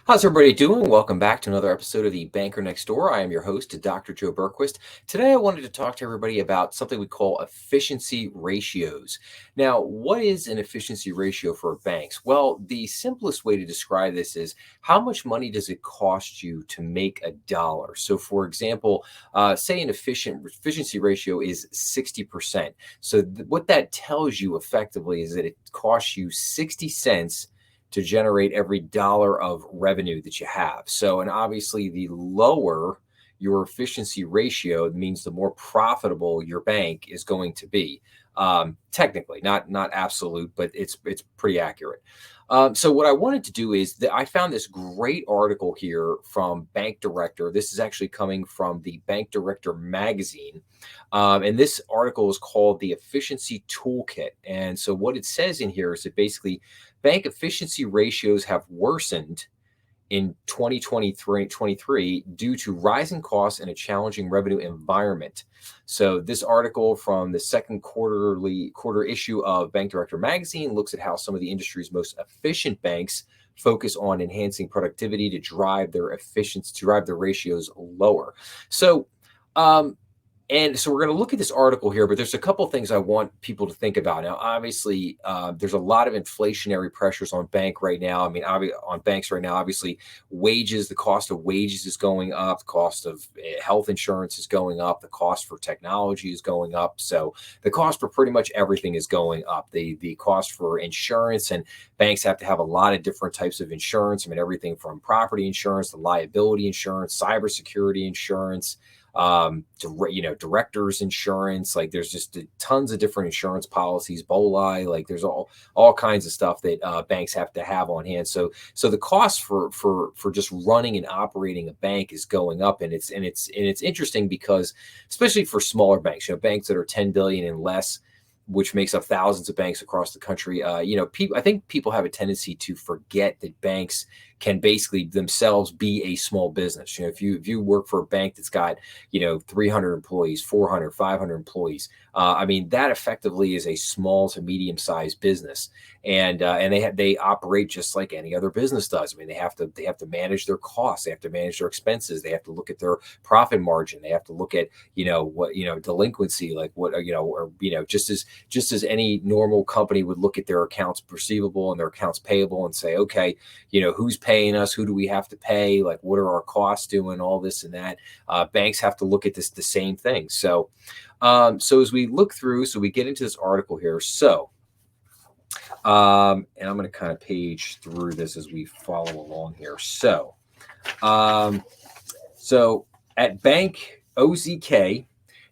How's everybody doing? Welcome back to another episode of the Banker Next Door. I am your host, Dr. Joe Berquist. Today, I wanted to talk to everybody about something we call efficiency ratios. Now, what is an efficiency ratio for banks? Well, the simplest way to describe this is how much money does it cost you to make a dollar? So, for example, say an efficiency ratio is 60%. So, what that tells you effectively is that it costs you 60 cents to generate every dollar of revenue that you have. So, and obviously, the lower your efficiency ratio means the more profitable your bank is going to be. Technically, not absolute, but it's pretty accurate. So what I wanted to do is that I found this great article here from Bank Director. This is actually coming from the Bank Director magazine. And this article is called the Efficiency Toolkit. And so what it says in here is that basically bank efficiency ratios have worsened in 2023 due to rising costs and a challenging revenue environment. So this article from the second quarter issue of Bank Director magazine looks at how some of the industry's most efficient banks focus on enhancing productivity to drive their efficiency, to drive their ratios lower. So and so we're going to look at this article here, but there's a couple things I want people to think about. Now, obviously, there's a lot of inflationary pressures on on banks right now. Obviously, wages, the cost of wages is going up. The cost of health insurance is going up. The cost for technology is going up. So the cost for pretty much everything is going up. The cost for insurance, and banks have to have a lot of different types of insurance. I mean, everything from property insurance to liability insurance, cybersecurity insurance, directors insurance. Like there's just tons of different insurance policies, BOLI, like there's all kinds of stuff that banks have to have on hand. So the cost for just running and operating a bank is going up, and it's interesting because especially for smaller banks, banks that are 10 billion and less, which makes up thousands of banks across the country. I think people have a tendency to forget that banks can basically themselves be a small business. If you work for a bank that's got 300 employees, 400, 500 employees, that effectively is a small to medium sized business, and they operate just like any other business does. They have to manage their costs, they have to manage their expenses, they have to look at their profit margin, they have to look at delinquency, like just as any normal company would look at their accounts receivable and their accounts payable and say, okay, who's paying us? Who do we have to pay? Like, what are our costs doing? All this and that. Banks have to look at the same thing. So as we look through, so we get into this article here. So, and I'm going to kind of page through this as we follow along here. So at Bank OZK,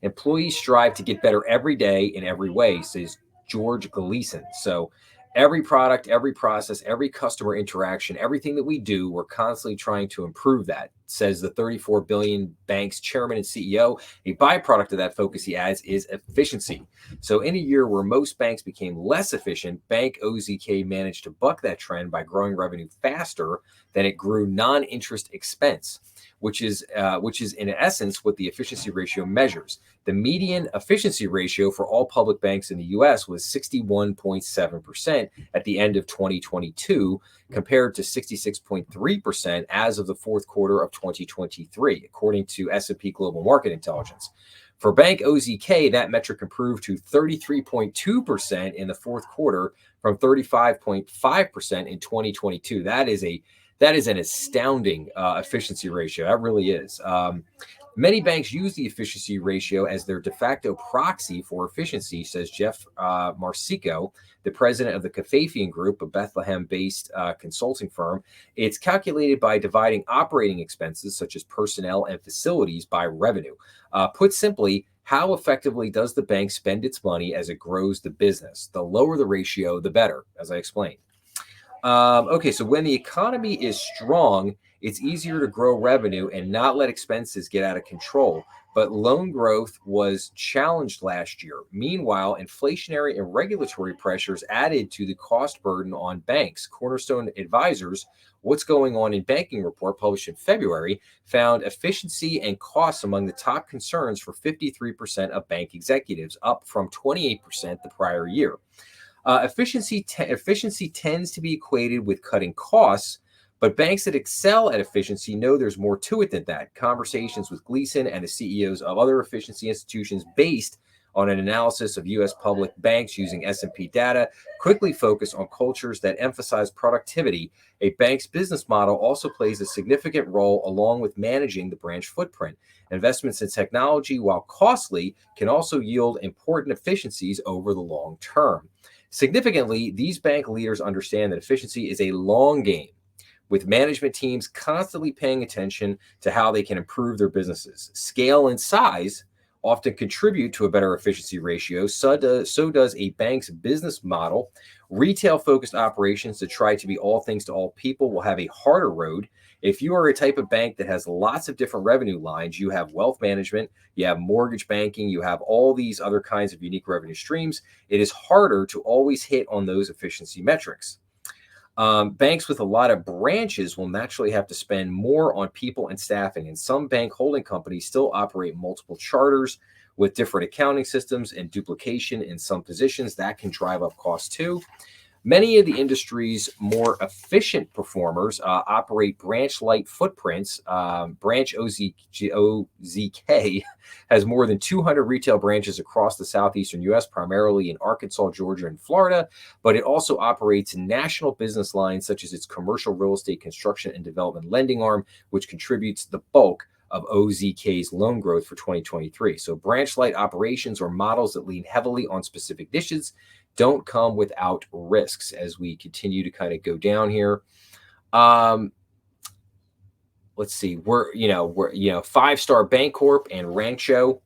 employees strive to get better every day in every way, says George Gleason. So every product, every process, every customer interaction, everything that we do, we're constantly trying to improve that, says the 34 billion bank's chairman and CEO. A byproduct of that focus, he adds, is efficiency. So in a year where most banks became less efficient, Bank OZK managed to buck that trend by growing revenue faster than it grew non-interest expense, which is in essence what the efficiency ratio measures. The median efficiency ratio for all public banks in the U.S. was 61.7% at the end of 2022, compared to 66.3% as of the fourth quarter of 2023, according to S&P Global Market Intelligence. For Bank OZK, that metric improved to 33.2% in the fourth quarter from 35.5% in 2022. That is an astounding efficiency ratio. That really is. Many banks use the efficiency ratio as their de facto proxy for efficiency, says Jeff Marsico, the president of the Kafafian Group, a Bethlehem-based consulting firm. It's calculated by dividing operating expenses, such as personnel and facilities, by revenue. Put simply, how effectively does the bank spend its money as it grows the business? The lower the ratio, the better, as I explained. Okay, so when the economy is strong, it's easier to grow revenue and not let expenses get out of control. But loan growth was challenged last year. Meanwhile, inflationary and regulatory pressures added to the cost burden on banks. Cornerstone Advisors, What's Going On in Banking report, published in February, found efficiency and costs among the top concerns for 53% of bank executives, up from 28% the prior year. Efficiency tends to be equated with cutting costs, But banks that excel at efficiency know there's more to it than that. Conversations with Gleason and the CEOs of other efficiency institutions based on an analysis of U.S. public banks using S&P data quickly focus on cultures that emphasize productivity. A bank's business model also plays a significant role along with managing the branch footprint. Investments in technology, while costly, can also yield important efficiencies over the long term. Significantly, these bank leaders understand that efficiency is a long game, with management teams constantly paying attention to how they can improve their businesses. Scale and size often contribute to a better efficiency ratio. So does a bank's business model. Retail-focused operations that try to be all things to all people will have a harder road. If you are a type of bank that has lots of different revenue lines, you have wealth management, you have mortgage banking, you have all these other kinds of unique revenue streams, it is harder to always hit on those efficiency metrics. Banks with a lot of branches will naturally have to spend more on people and staffing, and some bank holding companies still operate multiple charters with different accounting systems and duplication in some positions. That can drive up costs too. Many of the industry's more efficient performers operate branch-light footprints. Branch OZK has more than 200 retail branches across the southeastern U.S., primarily in Arkansas, Georgia, and Florida, but it also operates national business lines such as its commercial real estate construction and development lending arm, which contributes the bulk of OZK's loan growth for 2023. So branch-light operations or models that lean heavily on specific niches don't come without risks. As we continue to kind of go down here, let's see, we're Five Star Bancorp and Rancho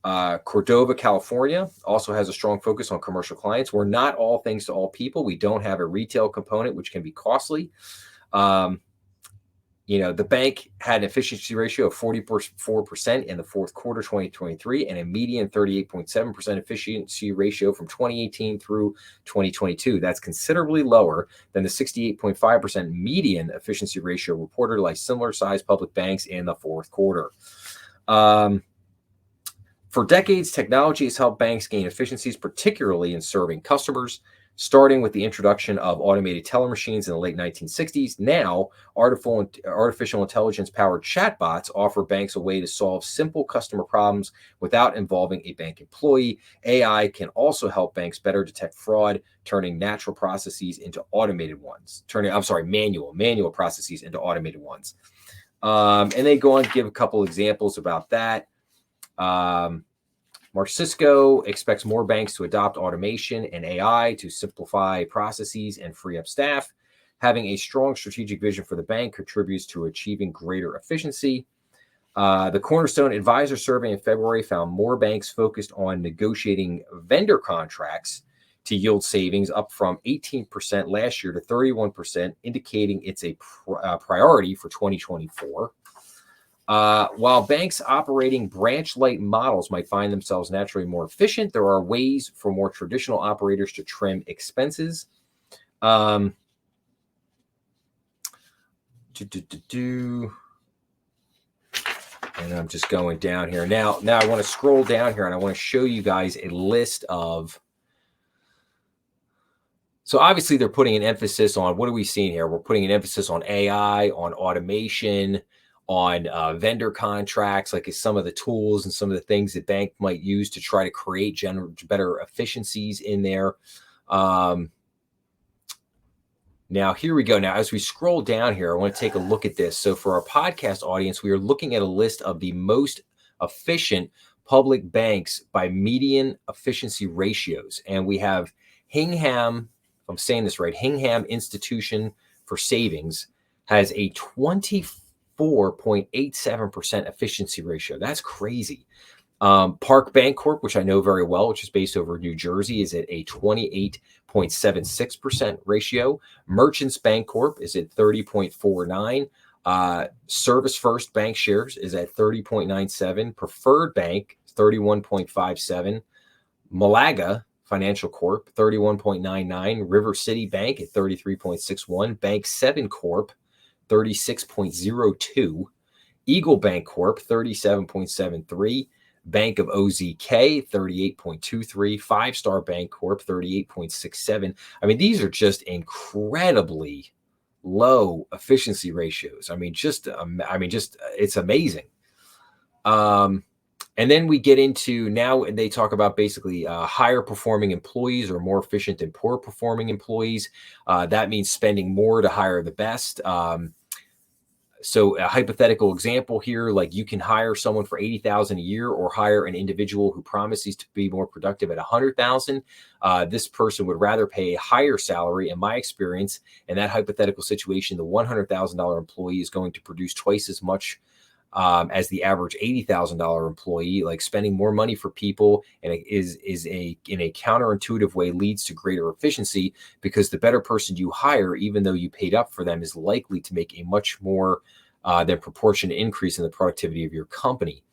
Cordova, California also has a strong focus on commercial clients. We're not all things to all people. We don't have a retail component, which can be costly. The bank had an efficiency ratio of 44% in the fourth quarter 2023 and a median 38.7% efficiency ratio from 2018 through 2022. That's considerably lower than the 68.5% median efficiency ratio reported by similar sized public banks in the fourth quarter. For decades, technology has helped banks gain efficiencies, particularly in serving customers. Starting with the introduction of automated teller machines in the late 1960s, now artificial intelligence-powered chatbots offer banks a way to solve simple customer problems without involving a bank employee. AI can also help banks better detect fraud, turning natural processes into automated ones. Manual processes into automated ones. And they go on to give a couple examples about that. Mark Cisco expects more banks to adopt automation and AI to simplify processes and free up staff. Having a strong strategic vision for the bank contributes to achieving greater efficiency. The Cornerstone Advisor survey in February found more banks focused on negotiating vendor contracts to yield savings, up from 18% last year to 31%, indicating it's a priority for 2024. While banks operating branch-light models might find themselves naturally more efficient, there are ways for more traditional operators to trim expenses. And I'm just going down here. Now I want to scroll down here and I want to show you guys a list of. So obviously they're putting an emphasis on, what are we seeing here? We're putting an emphasis on AI, on automation, on vendor contracts, like some of the tools and some of the things that bank might use to try to create better efficiencies in there. Now, here we go. Now, as we scroll down here, I want to take a look at this. So for our podcast audience, we are looking at a list of the most efficient public banks by median efficiency ratios. And we have Hingham, if I'm saying this right, Hingham Institution for Savings has a 24.87% efficiency ratio. That's crazy. Park Bancorp, which I know very well, which is based over New Jersey, is at a 28.76% ratio. Merchants Bancorp is at 30.49. Service First Bank Shares is at 30.97. Preferred Bank, 31.57. Malaga Financial Corp, 31.99. River City Bank at 33.61. Bank 7 Corp, 36.02. Eagle Bank Corp, 37.73. Bank of OZK, 38.23. Five Star Bank Corp, 38.67. I mean, these are just incredibly low efficiency ratios. I mean, just it's amazing. And then we get into now they talk about basically higher performing employees are more efficient than poor performing employees. That means spending more to hire the best. So a hypothetical example here, like you can hire someone for 80,000 a year or hire an individual who promises to be more productive at 100,000. This person would rather pay a higher salary. In my experience, in that hypothetical situation, the $100,000 employee is going to produce twice as much as the average $80,000 employee. Like spending more money for people and it is in a counterintuitive way leads to greater efficiency, because the better person you hire, even though you paid up for them, is likely to make a much more than proportionate increase in the productivity of your company.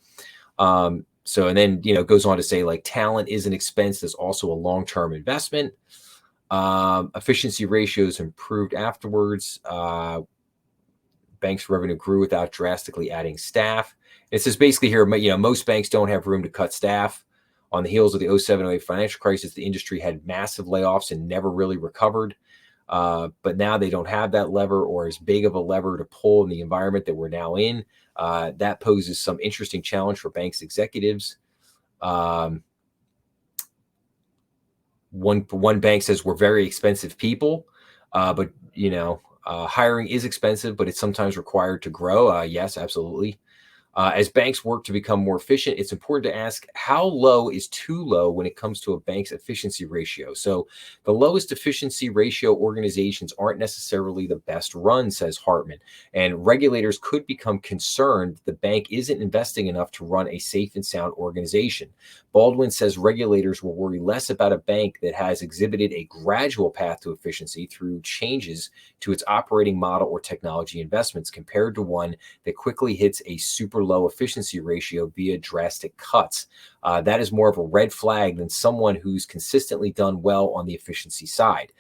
So, and then, it goes on to say like talent is an expense that's also a long-term investment. Efficiency ratios improved afterwards. Banks' revenue grew without drastically adding staff. It says basically here, most banks don't have room to cut staff. On the heels of the 07-08 financial crisis, the industry had massive layoffs and never really recovered. But now they don't have that lever or as big of a lever to pull in the environment that we're now in. That poses some interesting challenge for banks executives. One bank says we're very expensive people, but hiring is expensive, but it's sometimes required to grow. Yes, absolutely. As banks work to become more efficient, it's important to ask how low is too low when it comes to a bank's efficiency ratio. So the lowest efficiency ratio organizations aren't necessarily the best run, says Hartman. And regulators could become concerned the bank isn't investing enough to run a safe and sound organization. Baldwin says regulators will worry less about a bank that has exhibited a gradual path to efficiency through changes to its operating model or technology investments compared to one that quickly hits a super low efficiency ratio via drastic cuts. That is more of a red flag than someone who's consistently done well on the efficiency side.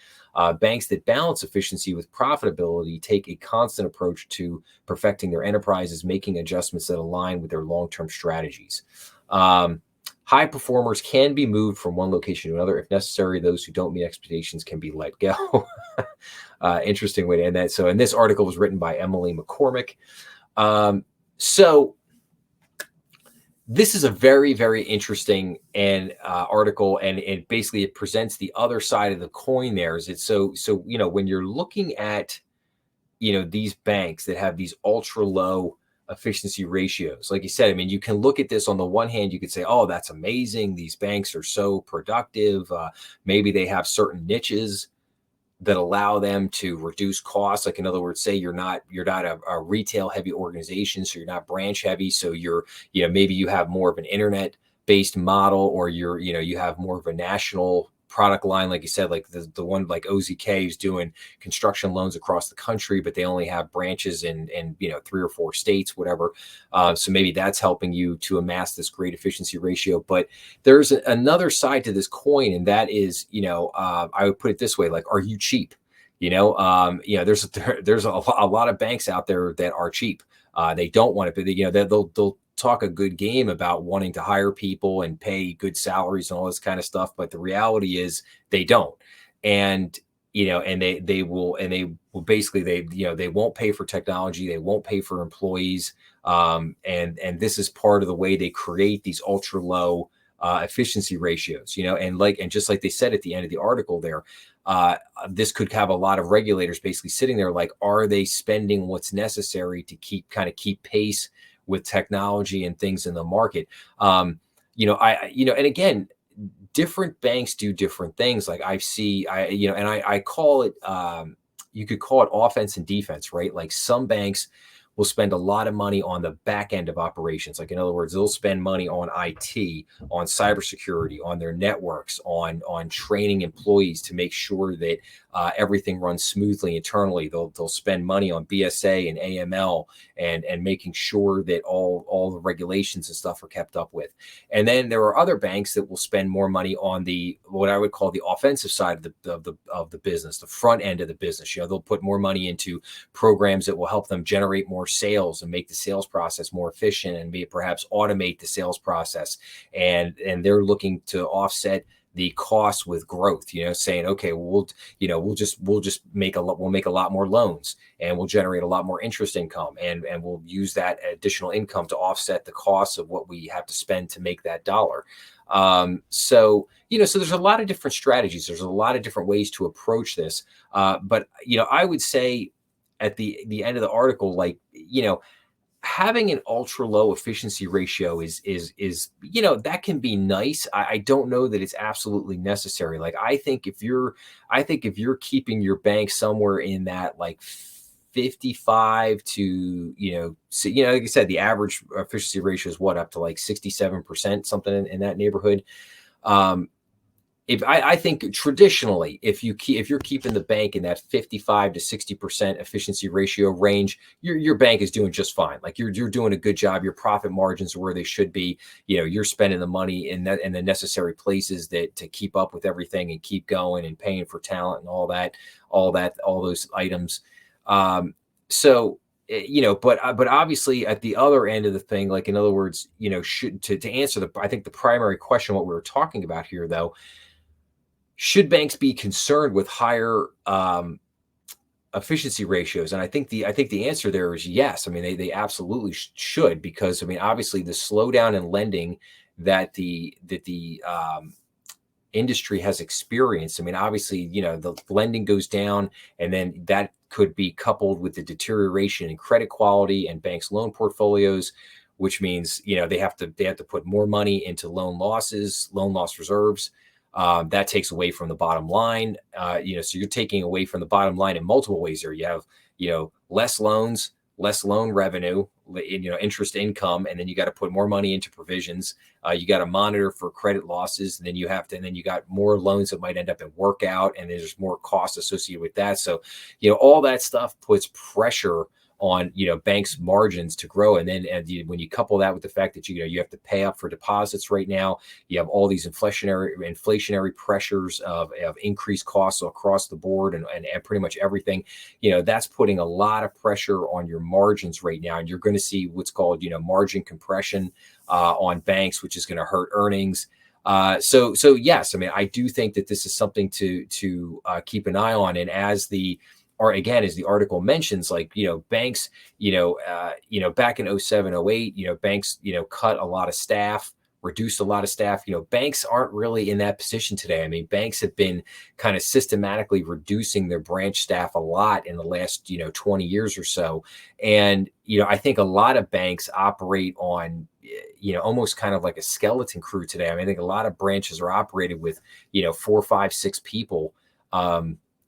Banks that balance efficiency with profitability take a constant approach to perfecting their enterprises, making adjustments that align with their long-term strategies. High performers can be moved from one location to another. If necessary, those who don't meet expectations can be let go. Interesting way to end that. So, and this article was written by Emily McCormick. So this is a very, very interesting article, and it presents the other side of the coin. There is it. So when you're looking at these banks that have these ultra low efficiency ratios, like you said, I mean, you can look at this on the one hand, you could say, oh, that's amazing. These banks are so productive. Maybe they have certain niches that allow them to reduce costs. Like in other words, say you're not a retail heavy organization, so you're not branch heavy. So maybe you have more of an internet based model, or you have more of a national product line, like you said, like the one like OZK is doing construction loans across the country, but they only have branches in 3 or 4 states, whatever. So maybe that's helping you to amass this great efficiency ratio. But there's another side to this coin, and that is, I would put it this way: like, are you cheap? There's a lot of banks out there that are cheap. They don't want to, they'll talk a good game about wanting to hire people and pay good salaries and all this kind of stuff, but the reality is they don't. And they will basically they won't pay for technology, they won't pay for employees, and this is part of the way they create these ultra low efficiency ratios. And just like they said at the end of the article there, this could have a lot of regulators basically sitting there like, are they spending what's necessary to keep pace with technology and things in the market? And again, different banks do different things. Like I call it, you could call it offense and defense, right? Like some banks will spend a lot of money on the back end of operations. Like, in other words, they'll spend money on IT, on cybersecurity, on their networks, on training employees to make sure that everything runs smoothly internally. They'll spend money on BSA and AML and making sure that all the regulations and stuff are kept up with. And then there are other banks that will spend more money on what I would call the offensive side of the business, the front end of the business. They'll put more money into programs that will help them generate more sales and make the sales process more efficient, and perhaps automate the sales process. And they're looking to offset the cost with growth, saying, okay, well, we'll just we'll make a lot more loans, and we'll generate a lot more interest income, and we'll use that additional income to offset the costs of what we have to spend to make that dollar. So there's a lot of different strategies. There's a lot of different ways to approach this. But I would say at the end of the article, like, having an ultra low efficiency ratio is that can be nice. I don't know that it's absolutely necessary. Like, I think if you're keeping your bank somewhere in that, like, 55 to, like I said, the average efficiency ratio is what, up to like 67%, something in that neighborhood. If I think traditionally, if you're keeping the bank in that 55 to 60% efficiency ratio range, your bank is doing just fine. Like, you're doing a good job. Your profit margins are where they should be. You're spending the money in the necessary places that to keep up with everything and keep going and paying for talent and all those items. But obviously at the other end of the thing, like, in other words, to answer I think the primary question, what we were talking about here, though, should banks be concerned with higher efficiency ratios? And I think the answer there is yes. I mean, they absolutely should, because, I mean, obviously the slowdown in lending that the industry has experienced. I mean, obviously, the lending goes down, and then that could be coupled with the deterioration in credit quality and banks' loan portfolios, which means, they have to put more money into loan loss reserves. That takes away from the bottom line. So you're taking away from the bottom line in multiple ways here. You have, less loans, less loan revenue, interest income, and then you got to put more money into provisions. You got to monitor for credit losses, and then you got more loans that might end up in workout, and there's more costs associated with that. So, all that stuff puts pressure on banks' margins to grow. And then when you couple that with the fact that you have to pay up for deposits right now, you have all these inflationary pressures of increased costs across the board, and pretty much everything, that's putting a lot of pressure on your margins right now. And you're going to see what's called margin compression on banks, which is going to hurt earnings. So yes, I mean, I do think that this is something to keep an eye on. And as the article mentions, like, banks, back in 07, 08, banks, cut a lot of staff, reduced a lot of staff. Banks aren't really in that position today. I mean, banks have been kind of systematically reducing their branch staff a lot in the last, 20 years or so. And, I think a lot of banks operate on, almost kind of like a skeleton crew today. I mean, I think a lot of branches are operated with, 4, 5, 6 people.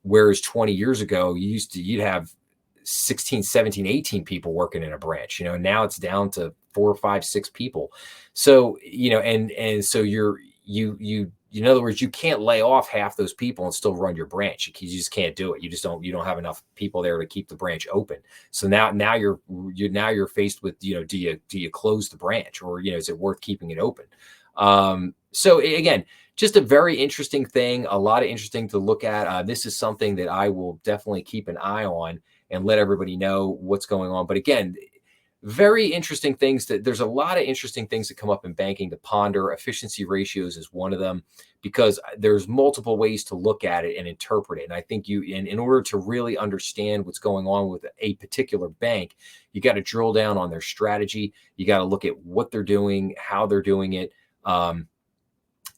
Whereas 20 years ago, you'd have 16, 17, 18 people working in a branch. Now it's down to 4, 5, 6 people. So, and so in other words, you can't lay off half those people and still run your branch. You just can't do it. You don't have enough people there to keep the branch open. So now you're faced with, do you close the branch, or, is it worth keeping it open? So again, just a very interesting thing, a lot of interesting to look at. This is something that I will definitely keep an eye on and let everybody know what's going on. But again, very interesting things. There's a lot of interesting things that come up in banking to ponder. Efficiency ratios is one of them, because there's multiple ways to look at it and interpret it. And I think in order to really understand what's going on with a particular bank, you got to drill down on their strategy. You got to look at what they're doing, how they're doing it.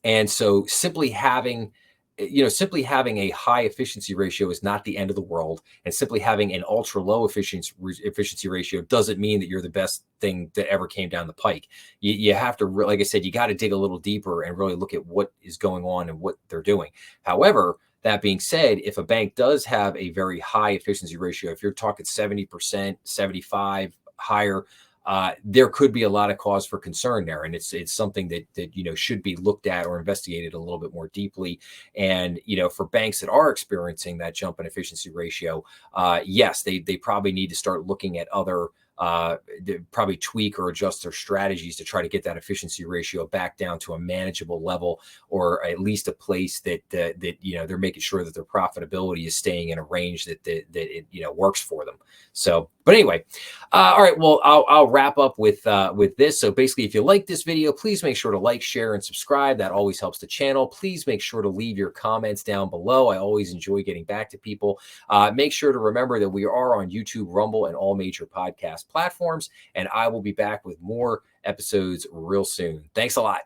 And so simply having a high efficiency ratio is not the end of the world. And simply having an ultra low efficiency ratio doesn't mean that you're the best thing that ever came down the pike. You have to, like I said, you got to dig a little deeper and really look at what is going on and what they're doing. However, that being said, if a bank does have a very high efficiency ratio, if you're talking 70%, 75, higher, there could be a lot of cause for concern there. And it's something that should be looked at or investigated a little bit more deeply. And, for banks that are experiencing that jump in efficiency ratio, yes, they probably need to start looking at other probably tweak or adjust their strategies to try to get that efficiency ratio back down to a manageable level, or at least a place that they're making sure that their profitability is staying in a range that it works for them. So, but anyway, all right. Well, I'll wrap up with this. So basically, if you like this video, please make sure to like, share, and subscribe. That always helps the channel. Please make sure to leave your comments down below. I always enjoy getting back to people. Make sure to remember that we are on YouTube, Rumble, and all major podcast platforms. And I will be back with more episodes real soon. Thanks a lot.